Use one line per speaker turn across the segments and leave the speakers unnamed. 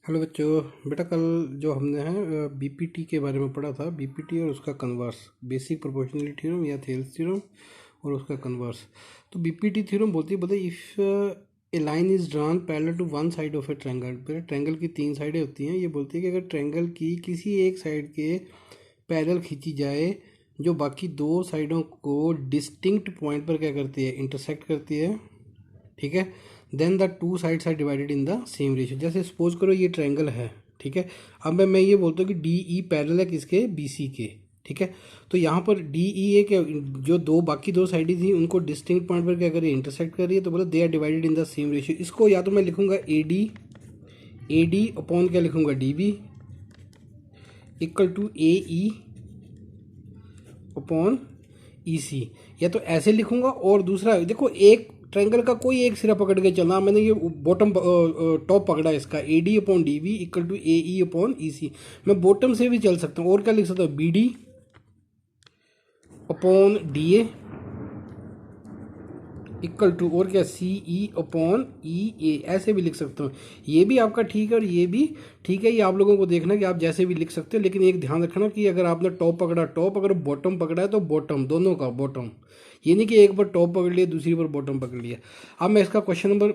Hello बच्चों। बेटा कल जो हमने है बीपीटी के बारे में पढ़ा था, बीपीटी और उसका कन्वर्स, बेसिक प्रोपोर्शनलिटी थ्योरम या थेल्स थ्योरम और उसका कन्वर्स। तो बीपीटी थ्योरम बोलते if a line is drawn parallel to one side of a triangle. बेटा ट्रायंगल की तीन साइडें होती हैं। ये बोलती है कि अगर ट्रायंगल की किसी एक साइड के पैरेलल खींची जाए जो बाकी दो साइडों को डिस्टिंक्ट पॉइंट पर क्या करती है, इंटरसेक्ट करती है, ठीक है, then the two sides are divided in the same ratio. जैसे सपोज करो ये ट्रायंगल है, ठीक है। अब मैं ये बोलता हूँ कि डी ई पैरेलल है किसके, बी सी के, ठीक है। तो यहाँ पर डी ई ए के जो दो बाकी दो साइड थी उनको डिस्टिंक्ट पॉइंट पर क्या करिए, इंटरसेक्ट करिए, तो बोलो they are divided in the same ratio. इसको या तो मैं लिखूंगा ए डी अपॉन क्या लिखूंगा, D B equal to A E upon E C, या तो ऐसे लिखूंगा। और दूसरा देखो, एक ट्रायंगल का कोई एक सिरा पकड़ के चलना, मैंने ये बॉटम टॉप पकड़ा इसका, A D upon D B equal to A E upon E C. मैं बॉटम से भी चल सकता हूँ और क्या लिख सकता हूँ, B D upon D A equal to और क्या, सी ई अपॉन ई ए, ऐसे भी लिख सकता हूँ। ये भी आपका ठीक है और ये भी ठीक है। ये आप लोगों को देखना कि आप जैसे भी लिख सकते हो, लेकिन एक ध्यान रखना कि अगर आपने टॉप पकड़ा टॉप, अगर बॉटम पकड़ा है तो बॉटम, दोनों का बॉटम। ये नहीं कि एक बार टॉप पकड़ लिया दूसरी बार बॉटम पकड़ लिया। अब मैं इसका क्वेश्चन नंबर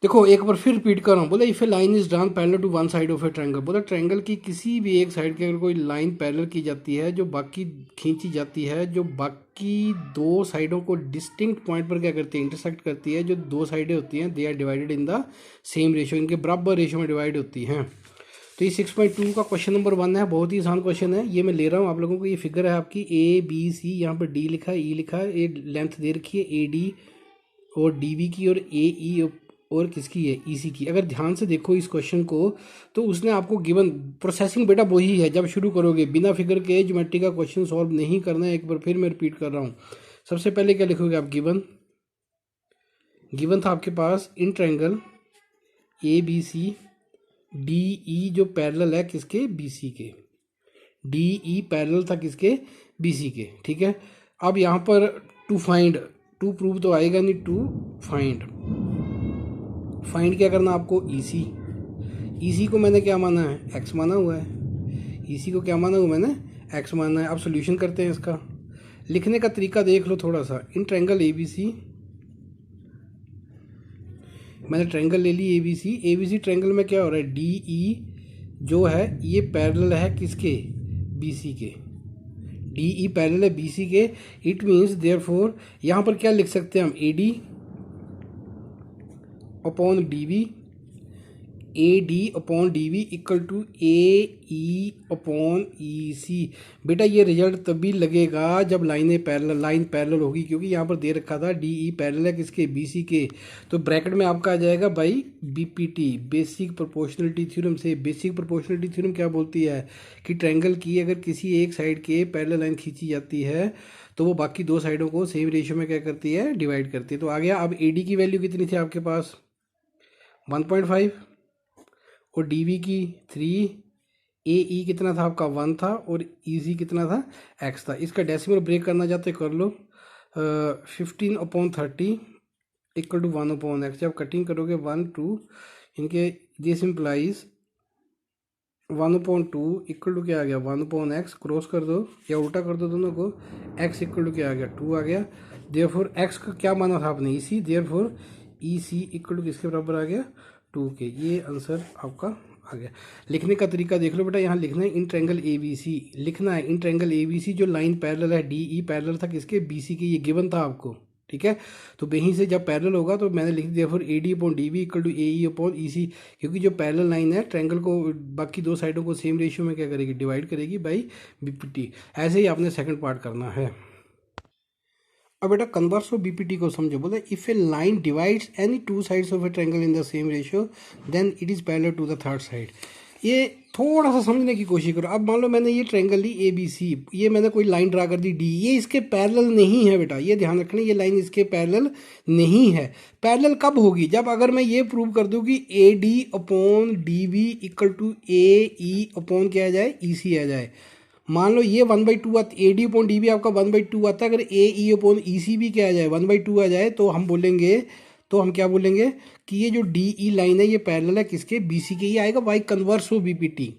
देखो एक बार फिर रिपीट कर रहा हूँ। बोला if a line is drawn parallel to one side of a triangle. बोला ट्रायंगल की किसी भी एक साइड की अगर कोई लाइन पैरेलल की जाती है जो बाकी खींची जाती है, जो बाकी दो साइडों को डिस्टिंक्ट पॉइंट पर क्या करती है, इंटरसेक्ट करती है, जो दो साइडें होती हैं they are divided in the same ratio, इनके बराबर रेशियो में डिवाइड होती हैं। तो ये 6.2 का क्वेश्चन नंबर 1 है। बहुत ही आसान क्वेश्चन है। ये मैं ले रहा हूँ आप लोगों को। ये फिगर है आपकी ए बी सी, यहाँ पर डी लिखा है, ई लिखा है, ये लेंथ दे रखी है ए डी और डी बी की, और ए ई और किसकी है, ईसी की। अगर ध्यान से देखो इस क्वेश्चन को तो उसने आपको गिवन प्रोसेसिंग बेटा वही है। जब शुरू करोगे बिना फिगर के ज्योमेट्री का क्वेश्चन सॉल्व नहीं करना है। एक बार फिर मैं रिपीट कर रहा हूँ। सबसे पहले क्या लिखोगे आप, गिवन था आपके पास in triangle A B C D E जो पैरेलल है किसके, बी सी के, डी ई पैरेलल था किसके, बी सी के, ठीक है। अब यहाँ पर टू फाइंड, टू प्रूव तो आएगा नहीं, टू फाइंड, फाइंड क्या करना आपको, ईसी। ईसी को मैंने क्या माना है, एक्स माना हुआ है। ईसी को क्या माना हुआ मैंने, एक्स माना है। अब सॉल्यूशन करते हैं इसका। लिखने का तरीका देख लो थोड़ा सा। इन ट्रायंगल ए बी सी, मैंने ट्रायंगल ले ली ए बी सी ट्रायंगल में क्या हो रहा है, डी ई जो है ये पैरेलल है किसके, बी सी के, डी ई पैरेलल है बी सी के। इट मीन्स देयरफॉर यहाँ पर क्या लिख सकते हैं हम, A D upon D B, A D upon D B equal to A E upon E C. बेटा ये रिजल्ट तभी लगेगा जब लाइन पैरेलल होगी, क्योंकि यहाँ पर दे रखा था डी ई पैरेलल है किसके, बी सी के। तो ब्रैकेट में आपका आ जाएगा by B P T, basic proportionality theorem से। बेसिक प्रोपोर्शनलिटी थ्योरम क्या बोलती है कि ट्रायंगल की अगर किसी एक साइड के पैरेलल लाइन खींची जाती है तो वो बाकी दो साइडों को सेम रेशियो में क्या करती है, डिवाइड करती है। तो आ गया। अब ए डी की वैल्यू कितनी थी आपके पास, 1.5, और डी वी की 3, ए ई कितना था आपका 1 था, और ई सी कितना था, एक्स था। इसका डेसिमल ब्रेक करना चाहते कर लो। 15/30 इक्वल टू 1/x। जब कटिंग करोगे 1 2 इनके, दिस इम्प्लाइज 1/2 इक्वल टू क्या आ गया, 1/x। क्रॉस कर दो या उल्टा कर दो दोनों को, x इक्वल टू क्या आ गया, 2 आ गया। देयरफॉर x का क्या माना था आपने, E C, therefore E C equal to किसके बराबर आ गया, 2 के। ये आंसर आपका आ गया। लिखने का तरीका देख लो बेटा। यहाँ लिखना है इन ट्रायंगल ए बी सी, लिखना है इन ट्रायंगल ए बी सी जो लाइन पैरेलल है, डी ई पैरेलल था किसके, बी सी के। ये गिवन था आपको, ठीक है। तो वहीं से जब पैरेलल होगा तो मैंने लिख दिया फिर A D upon D B equal to A E upon E C, क्योंकि जो पैरेलल लाइन है ट्रायंगल को बाकी दो साइडों को सेम रेशियो में क्या करेगी, डिवाइड करेगी बाई बीपीटी। ऐसे ही आपने सेकंड पार्ट करना है। अब बेटा कन्वर्स ऑफ बीपीटी को समझो। बोले if a line divides any two sides of a triangle in the same ratio then it is parallel to the third side. ये थोड़ा सा समझने की कोशिश करो। अब मान लो मैंने ये ट्रायंगल ली ए बी सी, ये मैंने कोई लाइन ड्रा कर दी डी, ये इसके पैरेलल नहीं है बेटा, ये ध्यान रखना, ये लाइन इसके पैरेलल नहीं है। पैरेलल कब होगी, जब अगर मैं ये प्रूव कर दूं कि A D upon D B equal to A E upon क्या आ जाए, ई सी आ जाए। मान लो ये 1/2 आता, A D upon D B आपका 1/2 आता है, अगर ए ई अपॉन ई सी भी क्या आ जाए, 1/2 आ जाए, तो हम बोलेंगे, तो हम क्या बोलेंगे, कि ये जो डी ई लाइन है ये पैरेलल है किसके, बी सी के। ये आएगा by converse of B P T,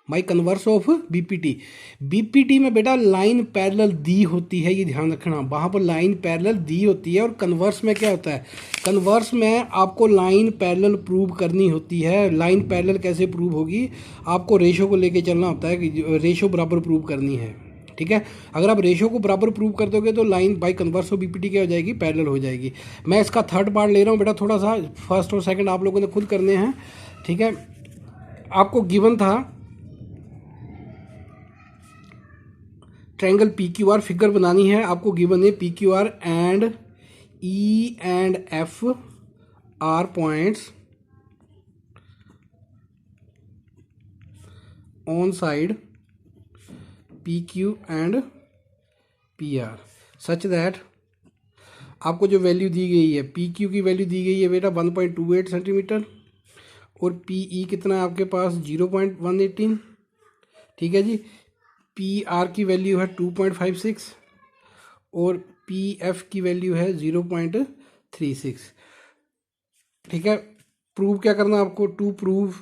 by converse of B P T. B P T में बेटा लाइन पैरेलल दी होती है, ये ध्यान रखना, वहाँ पर लाइन पैरेलल दी होती है। और कन्वर्स में क्या होता है, कन्वर्स में आपको लाइन पैरेलल प्रूव करनी होती है। लाइन पैरेलल कैसे प्रूव होगी, आपको रेशो को लेके चलना होता है कि रेशो बराबर प्रूव करनी है, ठीक है। अगर आप रेशो को बराबर प्रूव कर दोगे तो line by converse of BPT क्या हो जाएगी, पैरेलल हो जाएगी। मैं इसका थर्ड पार्ट ले रहा हूँ बेटा, थोड़ा सा फर्स्ट और सेकंड आप लोगों ने खुद करने हैं, ठीक है। आपको गिवन था triangle P Q R, figure बनानी है आपको, गिवन है P Q R and E and F are points on side P Q and P R such that आपको जो वैल्यू दी गई है, पी क्यू की वैल्यू दी गई है बेटा 1.28 सेंटीमीटर, और पी ई कितना है आपके पास 0.118, ठीक है जी। पी आर की वैल्यू है 2.56 और पी एफ की वैल्यू है 0.36, ठीक है। प्रूव क्या करना आपको, टू प्रूव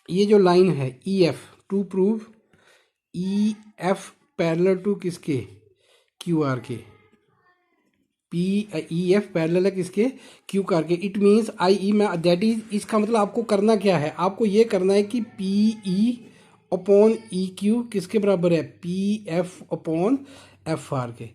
ये जो लाइन है E F, to prove E F parallel to किसके, क्यू आर के। पी ई एफ पैरेलल है किसके, क्यू आर के। इट मीन्स आई ई में दैट इज, इसका मतलब आपको करना क्या है, आपको ये करना है कि P E upon E Q किसके बराबर है, P F upon F R के।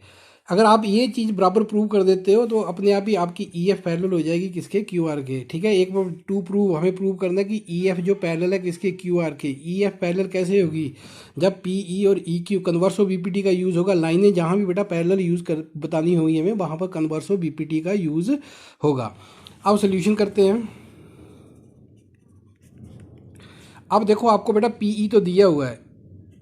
अगर आप ये चीज़ बराबर प्रूव कर देते हो तो अपने आप ही आपकी ई एफ पैरेलल हो जाएगी किसके, क्यू आर के, ठीक है। एक बार टू प्रूव हमें प्रूव करना है कि ई एफ जो पैरेलल है किसके, क्यू आर के। ई एफ पैरेलल कैसे होगी, जब पी ई और E Q converse of B P T का यूज़ होगा। लाइनें जहाँ भी बेटा पैरेलल यूज़ कर बतानी होगी हमें, वहाँ पर converse of B P T का यूज़ होगा। अब सोल्यूशन करते हैं। अब देखो आपको बेटा पी ई तो दिया हुआ है,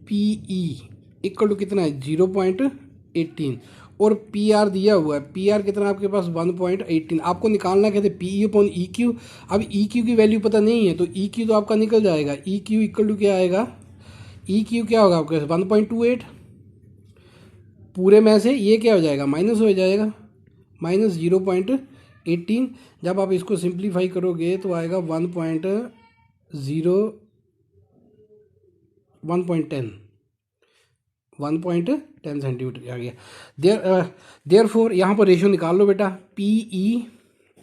पी ई इक्वल टू कितना है 0.18, और पी आर दिया हुआ है, पी आर कितना आपके पास 1.18। आपको निकालना कहते P E upon E Q. अब ई क्यू की वैल्यू पता नहीं है तो ई क्यू तो आपका निकल जाएगा। ई क्यू इक्वल टू क्या आएगा, ई क्यू क्या होगा आपके पास 1.28, पूरे में से ये क्या हो जाएगा, माइनस हो जाएगा, माइनस 0.18। जब आप इसको सिंप्लीफाई करोगे तो आएगा 1.10 सेंटीमीटर आ गया। देयर फोर यहाँ पर रेशो निकाल लो बेटा, P E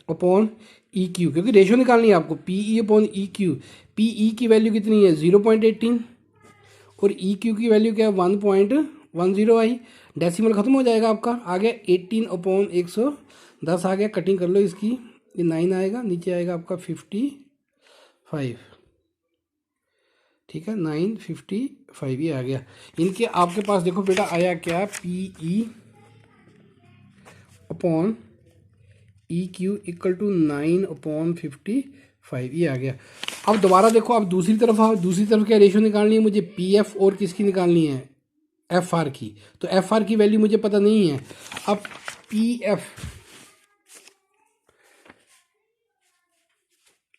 upon E Q, क्योंकि रेशो निकालनी है आपको। P E upon E Q, P E की वैल्यू कितनी है 0.18 और ई क्यू की वैल्यू क्या है 1.10 आई। डेसिमल खत्म हो जाएगा आपका, आ गया 18 अपॉन 110 आ गया। कटिंग कर लो इसकी, ये 9 आएगा, नीचे आएगा आपका 55, ठीक है 955 ये आ गया। इनके आपके पास देखो बेटा आया क्या, P E upon E Q equal to 9/55 ये आ गया। अब दोबारा देखो, अब दूसरी तरफ आओ, दूसरी तरफ क्या रेशो निकालनी है मुझे, पी एफ और किसकी निकालनी है, एफ आर की। तो एफ आर की वैल्यू मुझे पता नहीं है। अब पी एफ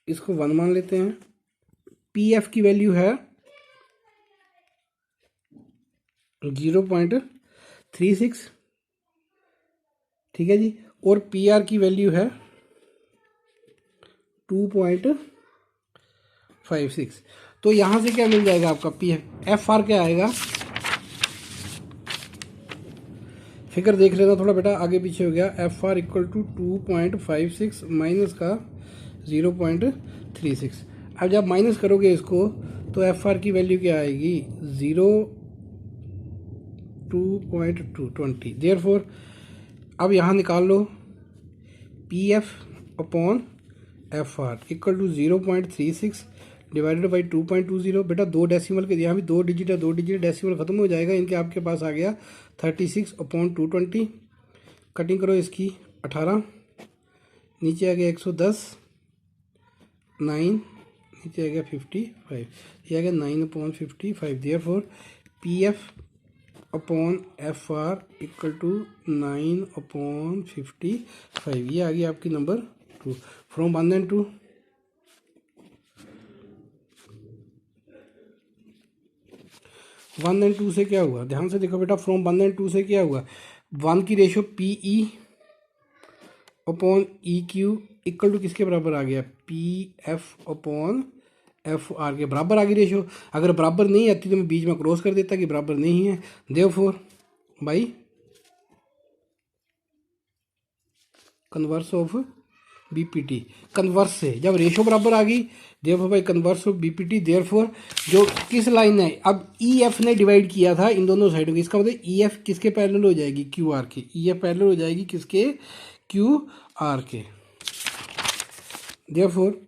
इसको 1 मान लेते हैं, पी एफ की वैल्यू है 0.36, ठीक है जी, और पी आर की वैल्यू है 2.56। तो यहाँ से क्या मिल जाएगा आपका पी एफ आर क्या आएगा, फिगर देख लेना थोड़ा बेटा, आगे पीछे हो गया। F R equal to 2.56 minus का 0.36। अब जब माइनस करोगे इसको तो एफ आर की वैल्यू क्या आएगी 2.20। देयरफॉर अब यहाँ निकाल लो P F upon F R equal to 0.36 divided by 2.20। बेटा दो डेसिमल के, यहाँ भी 2 डिजिट है, 2 डिजिट डेसिमल खत्म हो जाएगा, इनके आपके पास आ गया 36 अपॉन 220। कटिंग करो इसकी 18, नीचे आ गया 110, 9 नीचे आ गया 55, ये आ गया 9/55। Therefore P F upon F R equal to 9/55। ये आ गई आपकी नंबर 2। फ्रॉम 1 and 2 1 and 2 से क्या हुआ, ध्यान से देखो बेटा, फ्रॉम 1 and 2 से क्या हुआ, 1 की ratio P E upon E Q equal to किसके बराबर आ गया, P F upon F R के बराबर आ गई रेशो। अगर बराबर नहीं आती तो मैं बीच में क्रॉस कर देता कि बराबर नहीं है। Therefore by converse of BPT, converse से जब रेशो बराबर आ गई therefore by converse of BPT, therefore जो किस लाइन है, अब ई एफ ने डिवाइड किया था इन दोनों साइडों की, इसका मतलब ई एफ किसके पैरेलल हो जाएगी, क्यू आर के, ई एफ पैरेलल हो जाएगी किसके, क्यू आर के। Therefore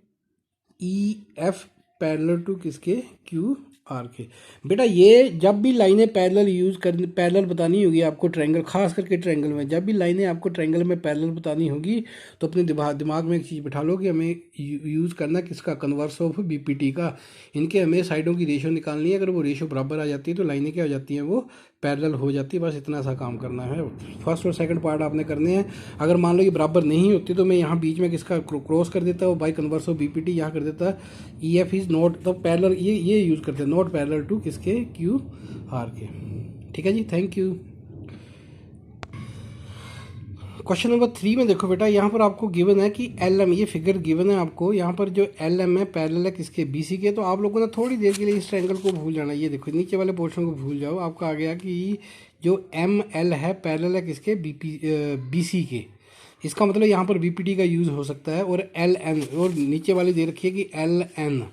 E F parallel to किसके, क्यू आर के। बेटा ये जब भी लाइनें पैरेलल यूज़ कर पैरेलल बतानी होगी आपको ट्रायंगल, खास करके ट्रायंगल में जब भी लाइनें आपको ट्रायंगल में पैरेलल बतानी होगी तो अपने दिमाग में एक चीज़ बिठा लो कि हमें यूज़ करना किसका, कन्वर्स ऑफ बीपीटी का। इनके हमें साइडों की रेशो निकालनी है, अगर वो रेशो बराबर आ जाती है तो लाइनें क्या हो जाती हैं, वो पैरेलल हो जाती है। बस इतना सा काम करना है, फर्स्ट और सेकंड पार्ट आपने करने हैं। अगर मान लो ये बराबर नहीं होती तो मैं यहाँ बीच में किसका क्रॉस कर देता हूँ, बाई कन्वर्स ऑफ बीपीटी यहाँ कर देता, ई एफ इज़ नॉट तो पैरेलल, ये यूज़ करते हैं, नॉट पैरेलल टू किसके, क्यू आर के। ठीक है जी, थैंक यू। क्वेश्चन नंबर 3 में देखो बेटा, यहाँ पर आपको गिवन है कि एल एम, ये फिगर गिवन है आपको, यहाँ पर जो एल एम है पैरेलल है किसके, बी सी के। तो आप लोगों ने थोड़ी देर के लिए इस ट्रायंगल को भूल जाना, ये देखो नीचे वाले पोर्शन को भूल जाओ। आपका आ गया कि जो एम एल है पैरेलल है किसके, बी सी के। इसका मतलब यहाँ पर बी पी टी का यूज़ हो सकता है। और एल एन, और नीचे वाली दे रखी है कि एल एन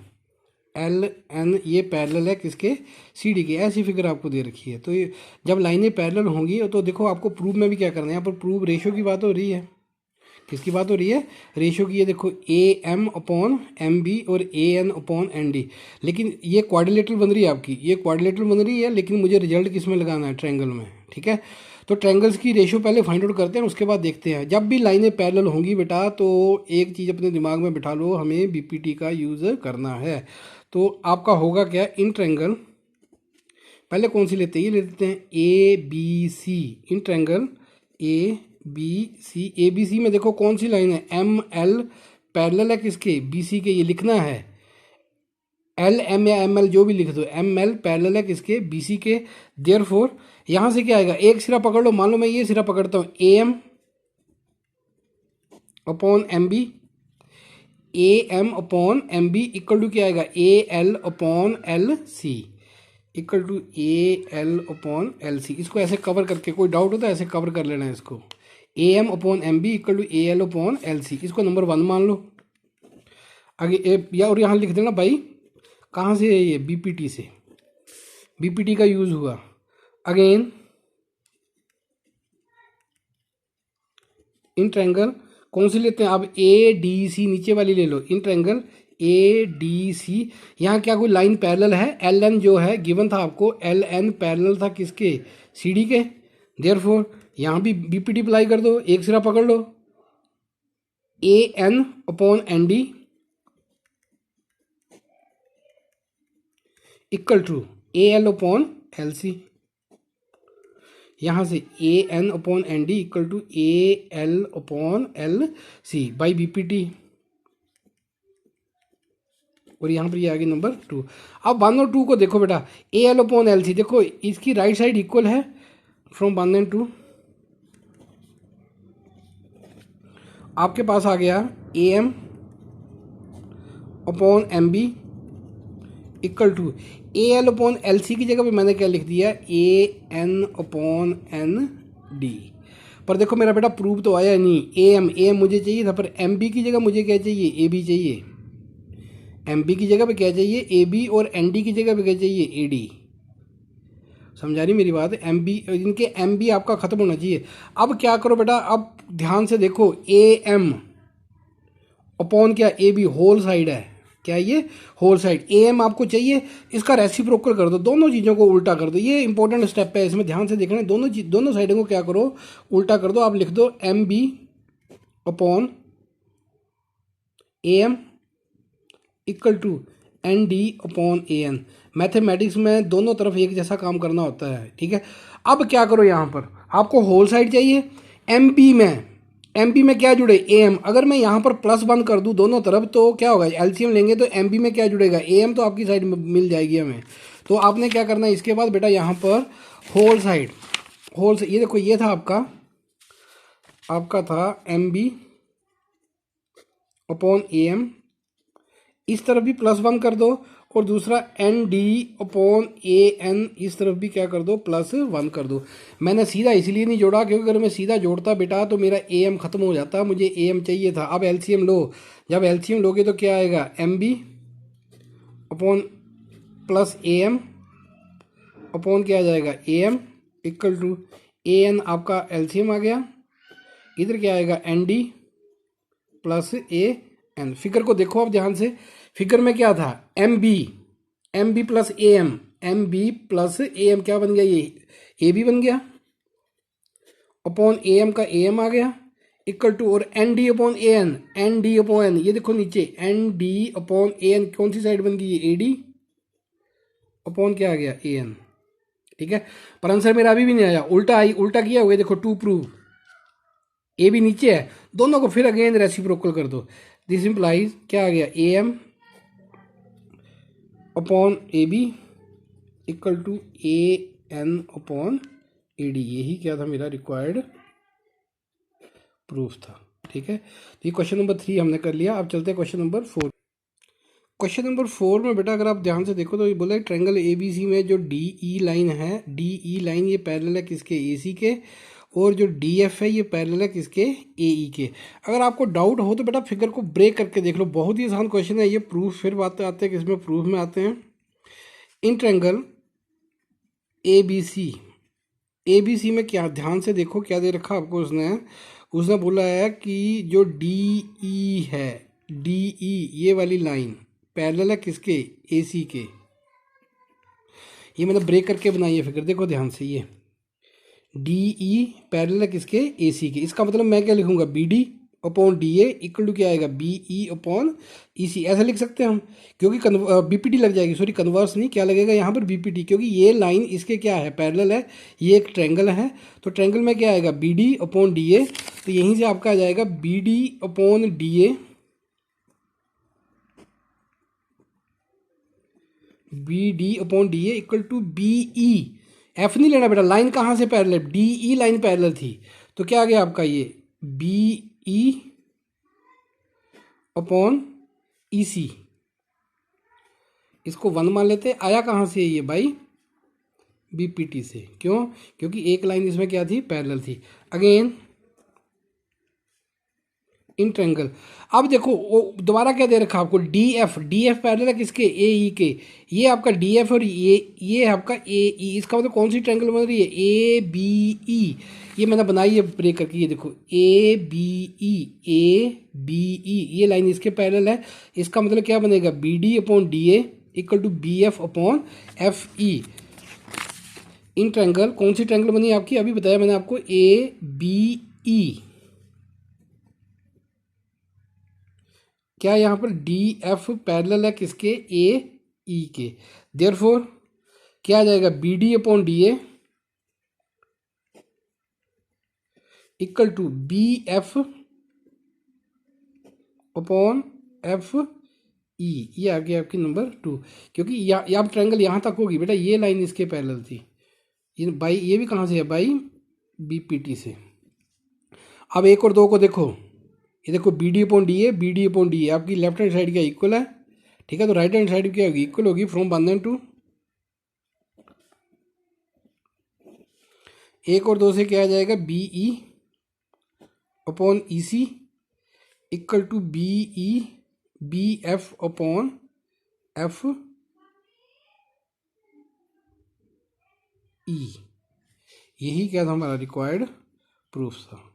ये पैरेलल है किसके, सी डी के। ऐसी फिगर आपको दे रखी है। तो ये जब लाइनें पैरेलल होंगी तो देखो आपको प्रूव में भी क्या करना है, यहाँ पर प्रूव रेशो की बात हो रही है, किसकी बात हो रही है, रेशो की। ये देखो A M upon M B और A N upon N D. लेकिन ये क्वाड्रिलेटरल बन रही है आपकी, ये क्वाड्रिलेटरल बन रही है, लेकिन मुझे रिजल्ट किस में लगाना है, ट्रायंगल में। ठीक है, तो ट्रायंगल्स की रेशो पहले फाइंड आउट करते हैं, उसके बाद देखते हैं। जब भी लाइनें पैरेलल होंगी बेटा तो एक चीज़ अपने दिमाग में बिठा लो, हमें बीपीटी का यूज़ करना है। तो आपका होगा क्या, इन ट्रायंगल, पहले कौन सी लेते हैं, ये ले लेते हैं A B C. In triangle A B C, A B C में देखो कौन सी लाइन है, एम एल पैरेलल है किसके, बी सी के। ये लिखना है एल एम या एम एल जो भी लिख दो, एम एल पैरेलल है किसके, बी सी के। देयरफॉर यहाँ से क्या आएगा, एक सिरा पकड़ लो, मान लो मैं ये सिरा पकड़ता हूँ, A M upon M B, A M upon M B equal to क्या आएगा, A L upon L C, equal to A L upon L C. इसको ऐसे कवर करके, कोई डाउट होता है ऐसे कवर कर लेना है इसको, A M upon M B equal to A L upon L C. इसको नंबर 1 मान लो आगे, या और यहाँ लिख देना भाई कहाँ से है ये, बीपीटी से, बीपीटी का यूज़ हुआ। अगेन इन ट्रायंगल कौन सी लेते हैं, अब ए डी सी नीचे वाली ले लो, इन ट्रायंगल ए डी सी। यहाँ क्या कोई लाइन पैरेलल है, एल एन जो है गिवन था आपको, एल एन पैरेलल था किसके, सी डी के। देयरफॉर यहाँ भी बीपीटी अप्लाई कर दो, एक सिरा पकड़ लो, A N upon N D equal to A L upon L C. यहाँ से A N upon N D equal to A L upon L C by B P T. और यहाँ पर ये आ गई नंबर 2। अब 1 और 2 को देखो बेटा, A L upon L C, देखो इसकी राइट साइड इक्वल है फ्रॉम 1 एंड 2। आपके पास आ गया A M upon M B equal to A L upon L C की जगह पे मैंने क्या लिख दिया, A N upon N D. पर देखो मेरा बेटा प्रूव तो आया नहीं, ए एम मुझे चाहिए था, पर एम बी की जगह मुझे क्या चाहिए, ए बी चाहिए। एम बी की जगह पे क्या चाहिए, ए बी, और एन डी की जगह पे क्या चाहिए, ए डी। समझा रही मेरी बात, एम बी, इनके एम बी आपका खत्म होना चाहिए। अब क्या करो बेटा, अब ध्यान से देखो, ए एम अपॉन क्या, ए बी होल साइड है, क्या ये होल साइड, ए एम आपको चाहिए, इसका रेसिप्रोकल कर दो, दोनों चीज़ों को उल्टा कर दो। ये इंपॉर्टेंट स्टेप है, इसमें ध्यान से देखना, दोनों साइडों को क्या करो, उल्टा कर दो। आप लिख दो M B upon A M equal to N D upon A N. Mathematics में दोनों तरफ एक जैसा काम करना होता है, ठीक है। अब क्या करो, यहाँ पर आपको होल साइड चाहिए, एम बी में क्या जुड़े, ए एम। अगर मैं यहाँ पर +1 कर दूँ दोनों तरफ तो क्या होगा, एलसीएम लेंगे तो एम बी में क्या जुड़ेगा, ए एम, तो आपकी साइड में मिल जाएगी हमें। तो आपने क्या करना है, इसके बाद बेटा यहाँ पर होल साइड, ये देखो, ये था आपका था M B upon A M, इस तरफ भी +1 कर दो, और दूसरा N D upon A N, इस तरफ भी क्या कर दो +1 कर दो। मैंने सीधा इसलिए नहीं जोड़ा क्योंकि अगर मैं सीधा जोड़ता बेटा तो मेरा ए एम ख़त्म हो जाता, मुझे ए एम चाहिए था। अब एलसीएम लो, जब एलसीएम लोगे तो क्या आएगा, M B upon plus A M upon क्या आ जाएगा, A M equal to A N, आपका एलसीएम आ गया। इधर क्या आएगा, N D plus A N. Figure को देखो अब ध्यान से, फिगर में क्या था, M B plus A M, M B plus A M क्या बन गया, ये ए बी बन गया, अपॉन ए एम का ए एम आ गया इक्वल टू, और N D upon A N, N D upon N, ये देखो नीचे N D upon A N कौन सी साइड बन गई, ये ए डी अपॉन क्या आ गया, ए एन। ठीक है, पर आंसर मेरा अभी भी नहीं आया, उल्टा किया हुआ, देखो टू प्रूव, ए भी नीचे है, दोनों को फिर अगेन रेसिप्रोकल कर दो। दिस इंप्लाइज क्या आ गया, A M upon A B equal to A N upon A D, यही क्या था मेरा रिक्वायर्ड प्रूफ था। ठीक है, तो ये क्वेश्चन नंबर 3 हमने कर लिया। अब चलते हैं क्वेश्चन नंबर 4। क्वेश्चन नंबर 4 में बेटा अगर आप ध्यान से देखो तो ये बोला ट्रायंगल ए बी सी में जो डी ई लाइन है, डी ई लाइन ये पैरेलल है किसके, ए सी के, और जो डी एफ है ये पैरेलल है किसके, ए ई के। अगर आपको डाउट हो तो बेटा फिगर को ब्रेक करके देख लो, बहुत ही आसान क्वेश्चन है ये। प्रूफ फिर बात आते हैं किसमें, प्रूफ में आते हैं। इन ट्रायंगल ए बी सी में क्या, ध्यान से देखो क्या दे रखा आपको, उसने बोला है कि जो डी ई है, डी ई ये वाली लाइन पैरेलल है किसके, ए सी के। ये मैंने ब्रेक करके बनाई है फिगर, देखो ध्यान से, ये डी ई पैरेलल है किसके, ए सी के। इसका मतलब मैं क्या लिखूंगा, B D upon D A equal to क्या आएगा, बी ई अपॉन ई सी, ऐसा लिख सकते हैं हम, क्योंकि बीपीटी लग जाएगी, सॉरी कन्वर्स नहीं, क्या लगेगा यहाँ पर, बीपीटी, क्योंकि ये लाइन इसके क्या है, पैरेलल है, ये एक ट्रायंगल है, तो ट्रायंगल में क्या आएगा, B D upon D A, तो यहीं से आपका आ जाएगा B D upon D A, B D upon D A equal to B E, F नहीं लेना बेटा, लाइन कहाँ से parallel, D E line parallel थी, तो क्या आ गया आपका ये बी ई अपॉन ई सी, इसको 1 मान लेते, आया कहाँ से ये बाई बीपीटी से, क्यों, क्योंकि एक लाइन इसमें क्या थी, पैरेलल थी। अगेन इन ट्रायंगल, अब देखो वो दोबारा क्या दे रखा आपको, डी एफ पैरेलल है किसके, ए ई के, ये आपका डी एफ और ये है आपका ए ई, इसका मतलब कौन सी ट्रायंगल बन रही है, ए बी ई, ये मैंने बनाई है ब्रेक करके, ये देखो ए बी ई, ये लाइन इसके पैरेलल है, इसका मतलब क्या बनेगा, B D upon D A equal to B F upon F E. In triangle कौन सी ट्रायंगल बनी आपकी, अभी बताया मैंने आपको, ए बी ई, क्या यहाँ पर डी एफ पैरेलल है किसके, ए ई के, देयरफॉर क्या आ जाएगा, B D upon D A equal to B F upon F E, ये आ गया आपकी नंबर 2, क्योंकि यहाँ ट्रायंगल यहाँ तक होगी बेटा, ये लाइन इसके पैरेलल थी, ये भी कहाँ से है, बाई बीपीटी से। अब 1 और 2 को देखो, ये देखो B D upon D A आपकी लेफ्ट हैंड साइड क्या इक्वल है, ठीक है, तो राइट हैंड साइड क्या होगी, इक्वल होगी फ्रॉम 1 and 2। 1 और 2 से क्या आ जाएगा, B E upon E C equal to B F upon F E, यही क्या था हमारा रिक्वायर्ड प्रूफ था।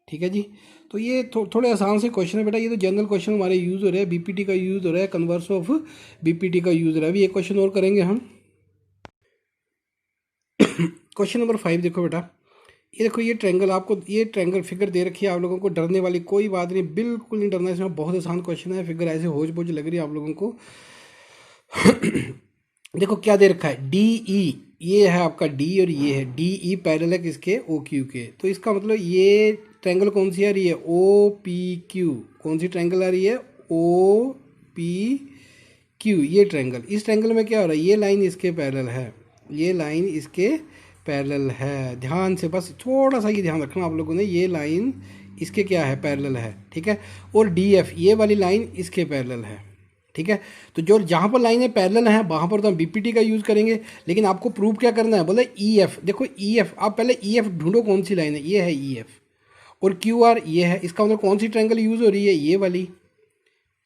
ठीक है जी, तो ये थोड़े आसान से क्वेश्चन है बेटा, ये तो जनरल क्वेश्चन हमारे यूज़ हो रहे हैं, बीपीटी का यूज़ हो रहा है, कन्वर्स ऑफ बीपीटी का यूज़ हो रहा है। अभी एक क्वेश्चन और करेंगे हम। क्वेश्चन नंबर 5 देखो बेटा, ये देखो ये ट्रायंगल, आपको ये ट्रायंगल फिगर दे रखी है, आप लोगों को डरने वाली कोई बात नहीं, बिल्कुल नहीं डरना, इसमें बहुत आसान क्वेश्चन है, फिगर ऐसे होज बोझ लग रही है आप लोगों को। देखो क्या दे रखा है, डी ई, ये है आपका डी और ये है डी ई पैरेलल है किसके, ओ क्यू के, तो इसका मतलब ये ट्रायंगल कौन सी आ रही है, ओ पी क्यू, कौन सी ट्रायंगल आ रही है, ओ पी क्यू, ये ट्रायंगल, इस ट्रायंगल में क्या हो रहा है, ये लाइन इसके पैरेलल है, ये लाइन इसके पैरेलल है, ध्यान से बस थोड़ा सा ये ध्यान रखना आप लोगों ने, ये लाइन इसके क्या है, पैरेलल है, ठीक है। और डी एफ ये वाली लाइन इसके पैरेलल है, ठीक है। तो जो जहाँ पर लाइनें पैरेलल हैं वहाँ पर तो हम बीपीटी का यूज़ करेंगे, लेकिन आपको प्रूव क्या करना है, बोले ई एफ। देखो ई एफ, आप पहले ई एफ ढूंढो कौन सी लाइन है, ये है ई एफ। और क्यू आर ये है, इसका मतलब कौन सी ट्रायंगल यूज़ हो रही है, ये वाली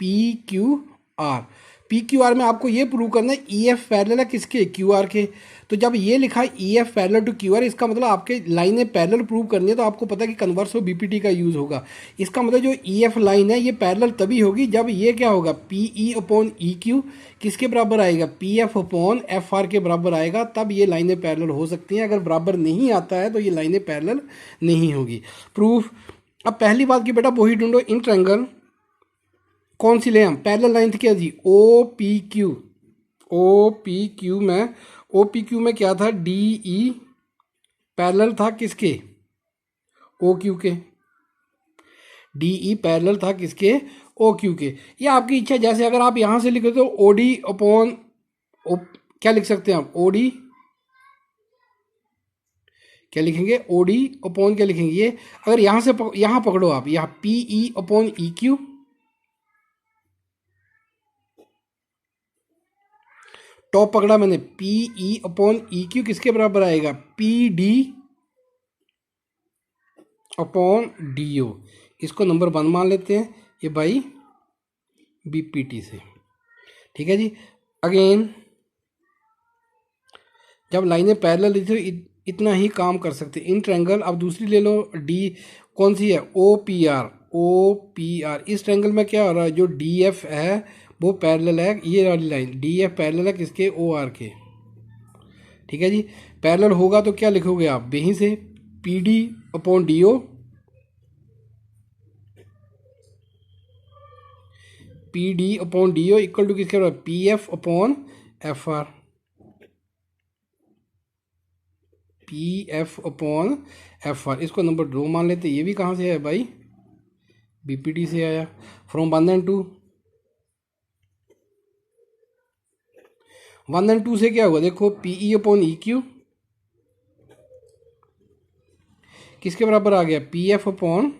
P Q are. P Q are में आपको ये प्रूव करना है ई एफ पैरेलल है किसके, क्यू आर के। तो जब ये लिखा है E F parallel to Q R, इसका मतलब आपके लाइनें पैरेलल प्रूव करनी है, तो आपको पता है कि कन्वर्स ऑफ बीपीटी का यूज़ होगा। इसका मतलब जो ई एफ लाइन है ये पैरेलल तभी होगी जब ये क्या होगा, P E upon E Q किसके बराबर आएगा, P F upon F R के बराबर आएगा, तब ये लाइनें पैरेलल हो सकती हैं। अगर बराबर नहीं आता है तो ये लाइनें पैरेलल नहीं होगी। प्रूफ, अब पहली बात की बेटा वही ढूंढो, इन ट्रायंगल कौन सी ले हम, पैरेलल लाइन क्या जी, O P Q. O P Q में, ओ पी क्यू में क्या था, डी ई पैरेलल था किसके, ओ क्यू के। डी ई पैरेलल था किसके, ओ क्यू के। ये आपकी इच्छा, जैसे अगर आप यहां से लिखे तो ओ डी अपॉन ओ, क्या लिख सकते हैं आप, ओ डी क्या लिखेंगे, ओ डी अपॉन क्या लिखेंगे, ये अगर यहां से यहां पकड़ो आप, यहां P E upon E Q, top पकड़ा मैंने, P E upon E Q किसके बराबर आएगा, P D upon D O. इसको नंबर 1 मान लेते हैं, ये बाई बीपीटी से, ठीक है जी। अगेन जब लाइनें पैरेलल थी इतना ही काम कर सकते इन ट्रायंगल। अब दूसरी ले लो, डी कौन सी है, O P R. O P R, इस ट्रायंगल में क्या हो रहा है, जो डी एफ है वो पैरेलल है, ये वाली लाइन डी एफ पैरेलल है किसके, ओ आर के, ठीक है जी। पैरेलल होगा तो क्या लिखोगे आप, यहीं से P D upon D O, P D upon D O equal to किसके बराबर, P F upon F R, P F upon F R. इसको नंबर 2 मान लेते, ये भी कहाँ से है भाई, बीपीटी से आया। फ्रॉम 1 एंड 2, 1 एंड 2 से क्या हुआ, देखो P E upon E Q किसके बराबर आ गया, P F upon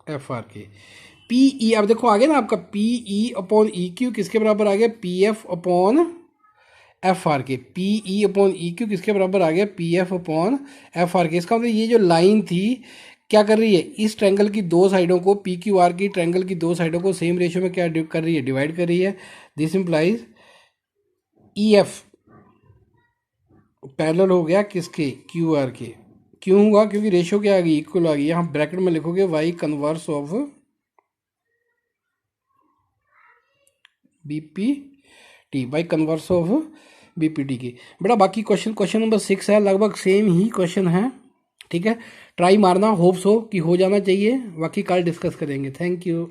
F R के। पी ई, अब देखो आ गया ना आपका, P E upon E Q किसके बराबर आ गया, P F upon F R के। P E upon E Q किसके बराबर आ गया, P F upon F R के। इसका मतलब ये जो लाइन थी क्या कर रही है, इस ट्रायंगल की दो साइडों को, पी क्यू आर की ट्रायंगल की दो साइडों को सेम रेशियो में क्या कर रही है, डिवाइड कर रही है। This implies E F parallel हो गया किसके, क्यू आर के। क्यों हुआ, क्योंकि रेशियो क्या आ गई, इक्वल आ गई। यहाँ ब्रैकेट में लिखोगे by converse of BPT, by converse of BPT की। बेटा बाकी क्वेश्चन नंबर 6 है, लगभग सेम ही क्वेश्चन है, ठीक है। ट्राई मारना, होप्स हो कि हो जाना चाहिए, बाकी कल डिस्कस करेंगे। Thank you.